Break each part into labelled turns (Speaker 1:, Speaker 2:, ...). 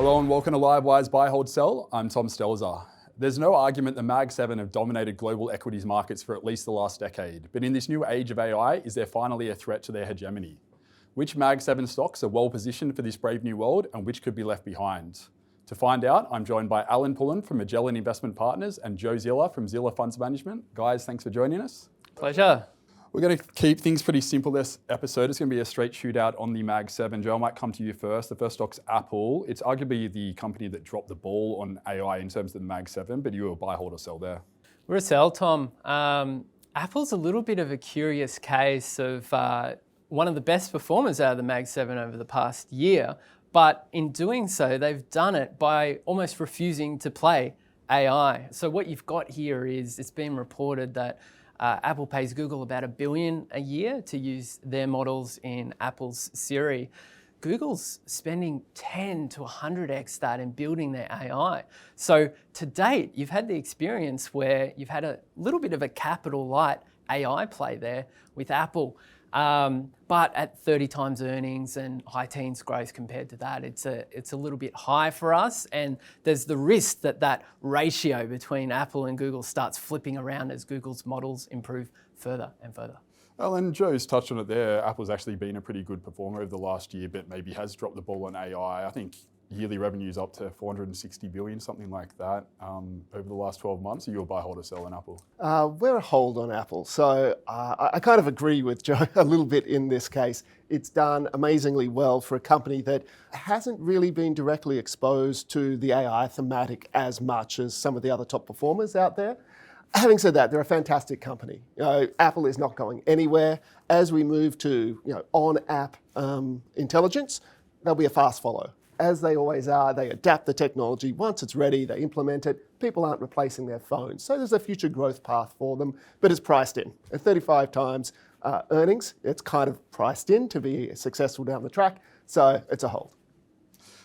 Speaker 1: Hello and welcome to Livewise Buy, Hold, Sell. I'm Tom Stelzer. There's no argument the Mag 7 have dominated global equities markets for at least the last decade. But in this new age of AI, is there finally a threat to their hegemony? Which Mag 7 stocks are well positioned for this brave new world and which could be left behind? To find out, I'm joined by Pullen from Magellan Investment Partners and Joe Ziller from Ziller Funds Management. Guys, thanks for joining us.
Speaker 2: Pleasure.
Speaker 1: We're going to keep things pretty simple this episode. It's going to be a straight shootout on the Mag 7. Joe, I might come to you first. The first stock's Apple. It's arguably the company that dropped the ball on AI in terms of the Mag 7, but you were a buy, hold, or sell there.
Speaker 2: We're a sell, Tom. Apple's a little bit of a curious case of one of the best performers out of the Mag 7 over the past year, but in doing so, they've done it by almost refusing to play AI. So what you've got here is it's been reported that Apple pays Google about $1 billion a year to use their models in Apple's Siri. Google's spending 10 to 100x that in building their AI. So to date, you've had the experience where you've had a little bit of a capital light AI play there with Apple. But at 30 times earnings and high teens growth compared to that, it's a little bit high for us. And there's the risk that that ratio between Apple and Google starts flipping around as Google's models improve further and further.
Speaker 1: Well, and Joe's touched on it there. Apple's actually been a pretty good performer over the last year, but maybe has dropped the ball on AI. I think yearly revenue's up to 460 billion, something like that, over the last 12 months. Are you a buy, hold, or sell in Apple?
Speaker 3: We're a hold on Apple. So I kind of agree with Joe a little bit in this case. It's done amazingly well for a company that hasn't really been directly exposed to the AI thematic as much as some of the other top performers out there. Having said that, they're a fantastic company. Apple is not going anywhere. As we move to on-app intelligence, they'll be a fast follow. As they always are, they adapt the technology. Once it's ready, they implement it. People aren't replacing their phones. So there's a future growth path for them, but it's priced in. At 35 times earnings, it's kind of priced in to be successful down the track. So it's a hold.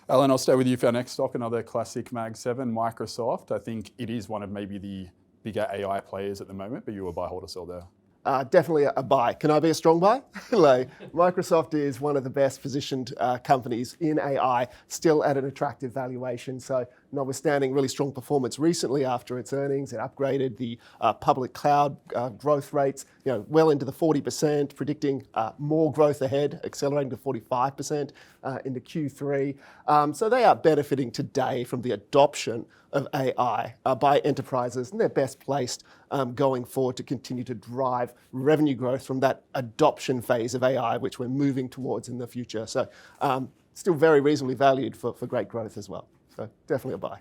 Speaker 1: Alan, I'll stay with you for our next stock, another classic Mag 7, Microsoft. I think it is one of maybe the bigger AI players at the moment, but you were a buy, hold, or sell there.
Speaker 3: Definitely a buy. Can I be a strong buy? Microsoft is one of the best positioned companies in AI, still at an attractive valuation. So notwithstanding really strong performance recently after its earnings, it upgraded the public cloud growth rates, well into the 40%, predicting more growth ahead, accelerating to 45% into Q3. So they are benefiting today from the adoption of AI by enterprises, and they're best placed going forward to continue to drive revenue growth from that adoption phase of AI, which we're moving towards in the future. So still very reasonably valued for great growth as well. So definitely a buy.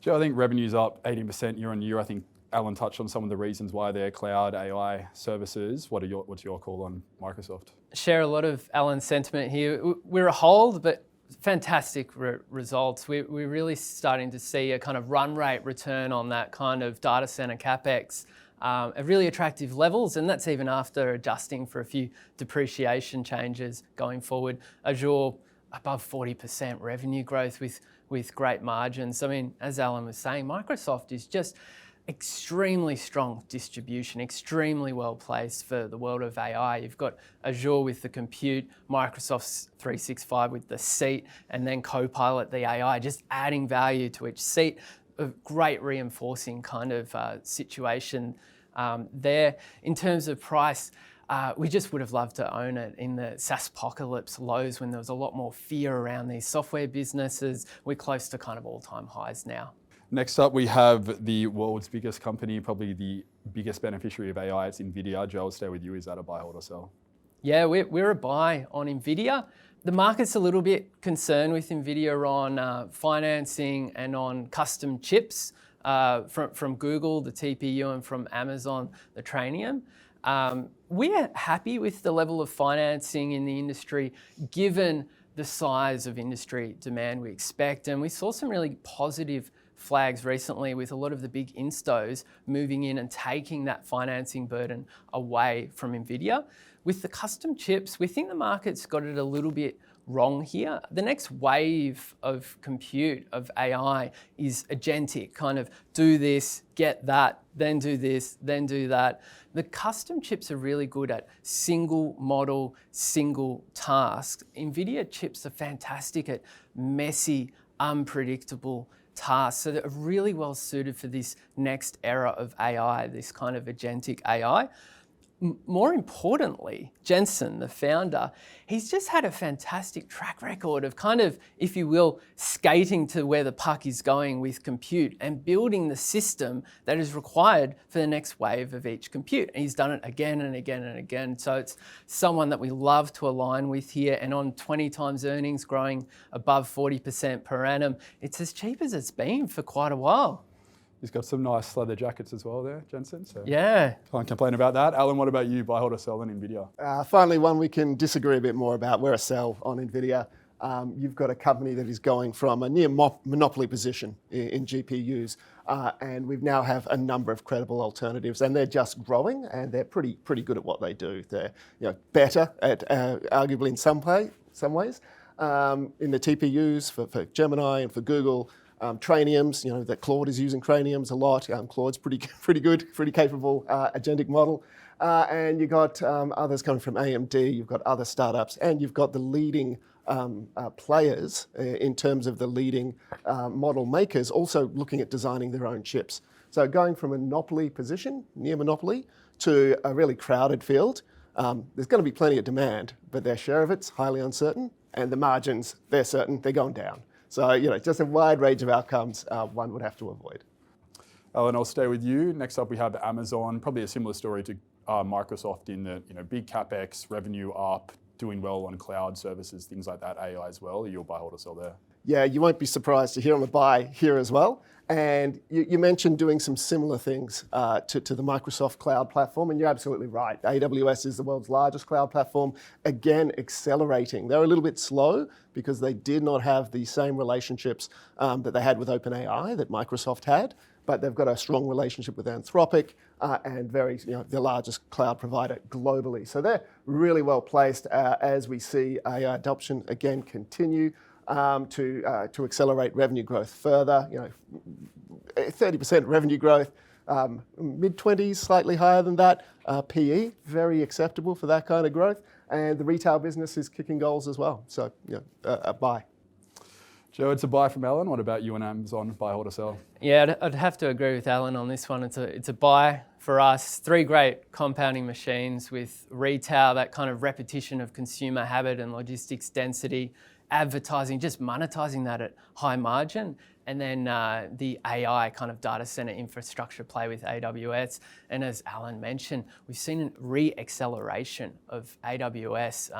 Speaker 1: Joe, I think revenue's up 18% year on year. I think Alan touched on some of the reasons why they're cloud AI services. What's your call on Microsoft?
Speaker 2: Share a lot of Alan's sentiment here. We're a hold, but fantastic results. We're really starting to see a kind of run rate return on that kind of data center capex at really attractive levels, and that's even after adjusting for a few depreciation changes going forward. Azure above 40% revenue growth with great margins. I mean, as Alan was saying, Microsoft is just extremely strong distribution, extremely well placed for the world of AI. You've got Azure with the compute, Microsoft's 365 with the seat, and then Copilot, the AI, just adding value to each seat. A great reinforcing kind of situation there. In terms of price, we just would have loved to own it in the SaaSpocalypse lows when there was a lot more fear around these software businesses. We're close to kind of all-time highs now.
Speaker 1: Next up, we have the world's biggest company, probably the biggest beneficiary of AI. It's Nvidia. Joe, I'll stay with you. Is that a buy, hold, or sell?
Speaker 2: Yeah, we're a buy on Nvidia. The market's a little bit concerned with Nvidia on financing and on custom chips from Google, the TPU, and from Amazon, the Trainium. We're happy with the level of financing in the industry, given the size of industry demand we expect. And we saw some really positive flags recently with a lot of the big instos moving in and taking that financing burden away from Nvidia. With the custom chips, we think the market's got it a little bit wrong here. The next wave of compute, of AI, is agentic, kind of do this, get that, then do this, then do that. The custom chips are really good at single model, single task. Nvidia chips are fantastic at messy unpredictable tasks. So they're really well suited for this next era of AI, this kind of agentic AI. More importantly, Jensen, the founder, he's just had a fantastic track record of kind of, if you will, skating to where the puck is going with compute and building the system that is required for the next wave of each compute. And he's done it again and again and again. So it's someone that we love to align with here, and on 20 times earnings growing above 40% per annum, it's as cheap as it's been for quite a while.
Speaker 1: He's got some nice leather jackets as well there, Jensen. So
Speaker 2: yeah.
Speaker 1: Can't complain about that. Alan, what about you? Buy, hold, or sell on Nvidia?
Speaker 3: Finally, one we can disagree a bit more about. We're a sell on Nvidia. You've got a company that is going from a near monopoly position in GPUs, and we now have a number of credible alternatives, and they're just growing, and they're pretty good at what they do. They're better at arguably in some ways in the TPUs for Gemini and for Google. Trainiums, that Claude is using Trainiums a lot. Claude's pretty good, pretty capable agentic model. And you've got others coming from AMD, you've got other startups, and you've got the leading players in terms of the leading model makers also looking at designing their own chips. So going from a monopoly position, near monopoly, to a really crowded field, there's going to be plenty of demand, but their share of it's highly uncertain, and the margins, they're certain, they're going down. So, just a wide range of outcomes one would have to avoid.
Speaker 1: Alan, I'll stay with you. Next up, we have Amazon. Probably a similar story to Microsoft in that, big CapEx, revenue up, doing well on cloud services, things like that, AI as well. You'll buy, hold, or sell there?
Speaker 3: Yeah, you won't be surprised to hear on a buy here as well. And you mentioned doing some similar things to the Microsoft cloud platform, and you're absolutely right. AWS is the world's largest cloud platform, again, accelerating. They're a little bit slow because they did not have the same relationships that they had with OpenAI that Microsoft had, but they've got a strong relationship with Anthropic and the largest cloud provider globally. So they're really well placed as we see AI adoption again continue. To accelerate revenue growth further, 30% revenue growth, mid-20s, slightly higher than that. PE, very acceptable for that kind of growth. And the retail business is kicking goals as well. So, a buy.
Speaker 1: Joe, it's a buy from Alan. What about you on Amazon? Buy, hold, or sell?
Speaker 2: Yeah, I'd have to agree with Alan on this one. It's a buy for us. 3 great compounding machines with retail, that kind of repetition of consumer habit and logistics density. Advertising, just monetizing that at high margin, and then the AI kind of data center infrastructure play with AWS. And as Alan mentioned, we've seen a re-acceleration of AWS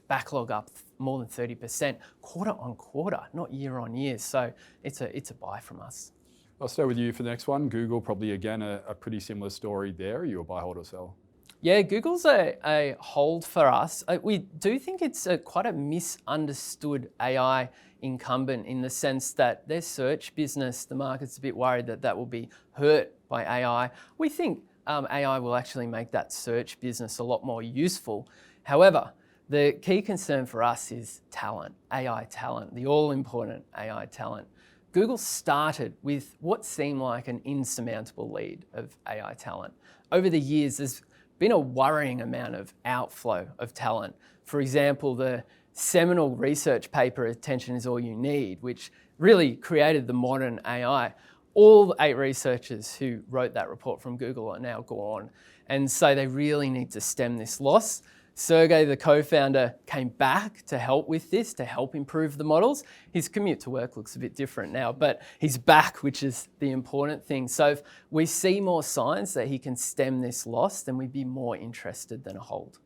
Speaker 2: backlog up more than 30% quarter on quarter, not year on year. So it's a buy from us.
Speaker 1: I'll stay with you for the next one. Google, probably again a pretty similar story there. Are you a buy, hold, or sell?
Speaker 2: Yeah, Google's a hold for us. We do think it's quite a misunderstood AI incumbent in the sense that their search business, the market's a bit worried that will be hurt by AI. We think AI will actually make that search business a lot more useful. However, the key concern for us is talent, AI talent, the all-important AI talent. Google started with what seemed like an insurmountable lead of AI talent. Over the years, there's been a worrying amount of outflow of talent. For example, the seminal research paper, Attention is All You Need, which really created the modern AI. All 8 researchers who wrote that report from Google are now gone. And so they really need to stem this loss. Sergey, the co-founder, came back to help with this, to help improve the models. His commute to work looks a bit different now, but he's back, which is the important thing. So if we see more signs that he can stem this loss, then we'd be more interested than a hold.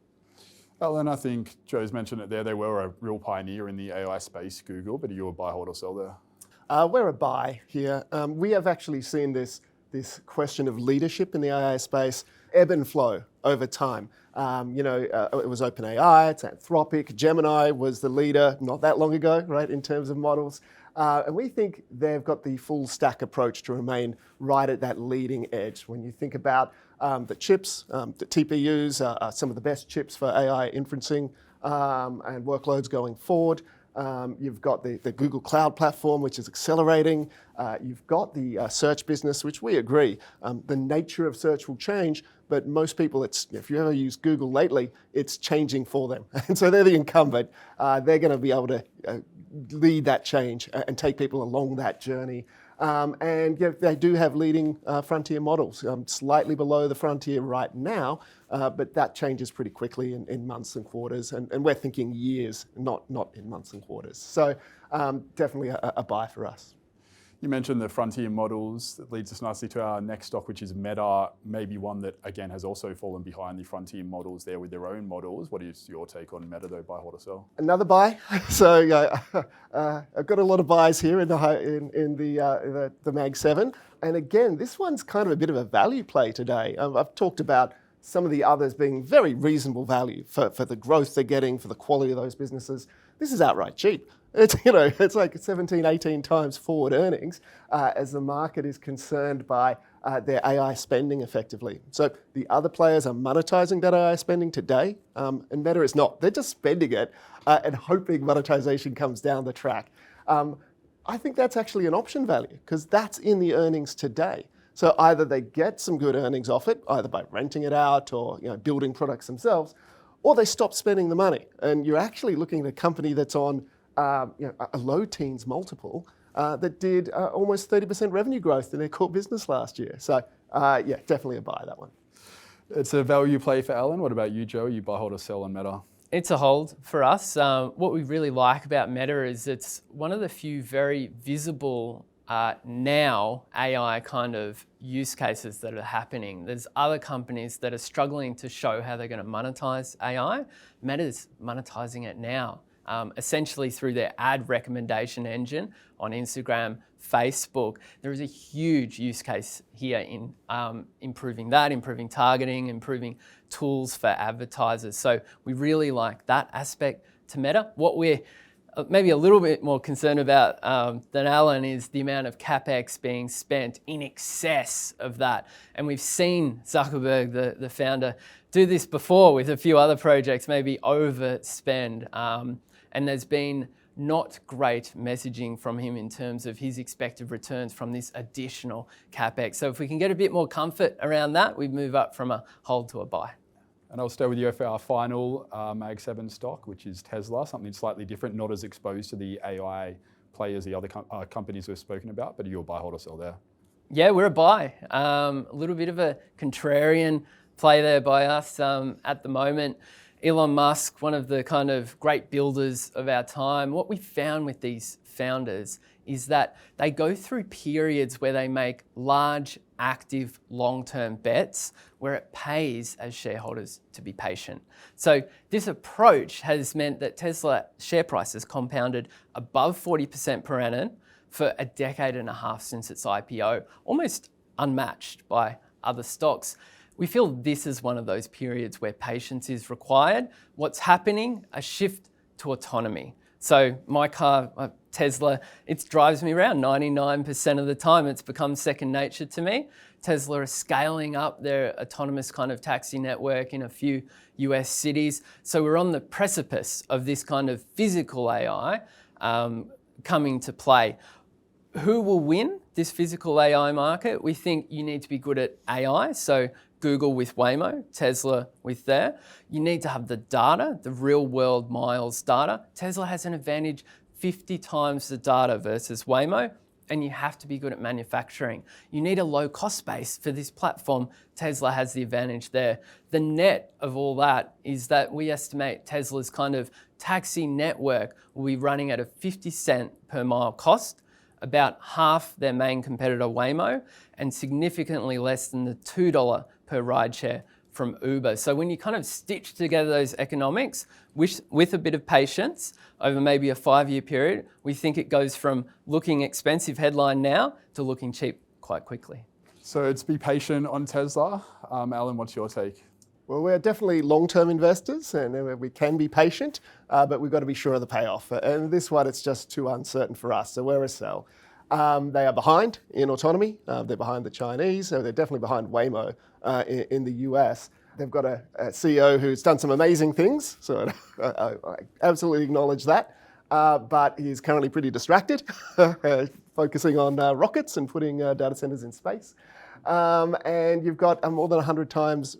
Speaker 1: Alan, I think Joe's mentioned it there. They were a real pioneer in the AI space, Google, but are you a buy, hold, or sell there?
Speaker 3: We're a buy here. We have actually seen this question of leadership in the AI space ebb and flow over time. It was OpenAI, it's Anthropic, Gemini was the leader not that long ago, right, in terms of models. And we think they've got the full stack approach to remain right at that leading edge. When you think about the chips, the TPUs are some of the best chips for AI inferencing and workloads going forward. You've got the Google Cloud Platform, which is accelerating. You've got the search business, which we agree. The nature of search will change, but most people, if you ever use Google lately, it's changing for them. And so they're the incumbent. They're going to be able to lead that change and take people along that journey. And yeah, they do have leading frontier models, slightly below the frontier right now, but that changes pretty quickly in months and quarters, and we're thinking years, not in months and quarters. So definitely a buy for us.
Speaker 1: You mentioned the frontier models. That leads us nicely to our next stock, which is Meta, maybe one that, again, has also fallen behind the frontier models there with their own models. What is your take on Meta, though, buy, hold, or sell?
Speaker 3: Another buy. So I've got a lot of buys here in the Mag 7. And again, this one's kind of a bit of a value play today. I've talked about some of the others being very reasonable value for the growth they're getting, for the quality of those businesses. This is outright cheap. It's like 17, 18 times forward earnings as the market is concerned by their AI spending effectively. So the other players are monetizing that AI spending today, and Meta is not. They're just spending it and hoping monetization comes down the track. I think that's actually an option value because that's in the earnings today. So either they get some good earnings off it, either by renting it out or building products themselves, or they stop spending the money. And you're actually looking at a company that's on a low teens multiple that did almost 30% revenue growth in their core business last year. So yeah, definitely a buy, that one.
Speaker 1: It's a value play for Alan. What about you, Joe? You buy, hold, or sell on Meta?
Speaker 2: It's a hold for us. What we really like about Meta is it's one of the few very visible now AI kind of use cases that are happening. There's other companies that are struggling to show how they're going to monetize AI. Meta's monetizing it now. Essentially through their ad recommendation engine on Instagram, Facebook. There is a huge use case here in improving targeting, improving tools for advertisers. So we really like that aspect to Meta. What we're maybe a little bit more concerned about than Alan is the amount of CapEx being spent in excess of that. And we've seen Zuckerberg, the founder, do this before with a few other projects, maybe overspend. And there's been not great messaging from him in terms of his expected returns from this additional CapEx. So if we can get a bit more comfort around that, we move up from a hold to a buy.
Speaker 1: And I'll stay with you for our final Mag 7 stock, which is Tesla, something slightly different, not as exposed to the AI play as the other companies we've spoken about, but are you a buy, hold, or sell there?
Speaker 2: Yeah, we're a buy. A little bit of a contrarian play there by us at the moment. Elon Musk, one of the kind of great builders of our time, what we found with these founders is that they go through periods where they make large, active, long-term bets where it pays as shareholders to be patient. So this approach has meant that Tesla share price has compounded above 40% per annum for a decade and a half since its IPO, almost unmatched by other stocks. We feel this is one of those periods where patience is required. What's happening? A shift to autonomy. So my car, Tesla, it drives me around 99% of the time. It's become second nature to me. Tesla is scaling up their autonomous kind of taxi network in a few US cities. So we're on the precipice of this kind of physical AI coming to play. Who will win this physical AI market? We think you need to be good at AI. So Google with Waymo, Tesla with there. You need to have the data, the real world miles data. Tesla has an advantage 50 times the data versus Waymo, and you have to be good at manufacturing. You need a low cost base for this platform. Tesla has the advantage there. The net of all that is that we estimate Tesla's kind of taxi network will be running at a 50 cent per mile cost, about half their main competitor Waymo, and significantly less than the $2 per rideshare from Uber. So when you kind of stitch together those economics with a bit of patience over maybe a 5-year period, we think it goes from looking expensive headline now to looking cheap quite quickly.
Speaker 1: So it's be patient on Tesla. Alan, what's your take?
Speaker 3: Well, we're definitely long-term investors and we can be patient, but we've got to be sure of the payoff. And this one, it's just too uncertain for us, so we're a sell. They are behind in autonomy. They're behind the Chinese. So they're definitely behind Waymo in the US. They've got a CEO who's done some amazing things, so I absolutely acknowledge that. But he's currently pretty distracted, focusing on rockets and putting data centers in space. and you've got more than 100 times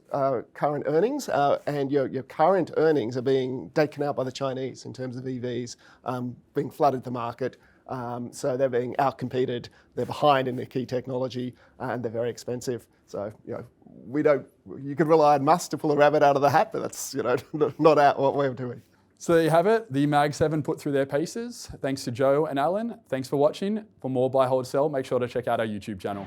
Speaker 3: current earnings, and your current earnings are being taken out by the Chinese in terms of EVs being flooded the market. So they're being outcompeted, they're behind in their key technology, and they're very expensive. So, you could rely on Musk to pull a rabbit out of the hat, but that's, not what we're doing.
Speaker 1: So there you have it, the Mag 7 put through their paces. Thanks to Joe and Alan. Thanks for watching. For more buy, hold, sell, make sure to check out our YouTube channel.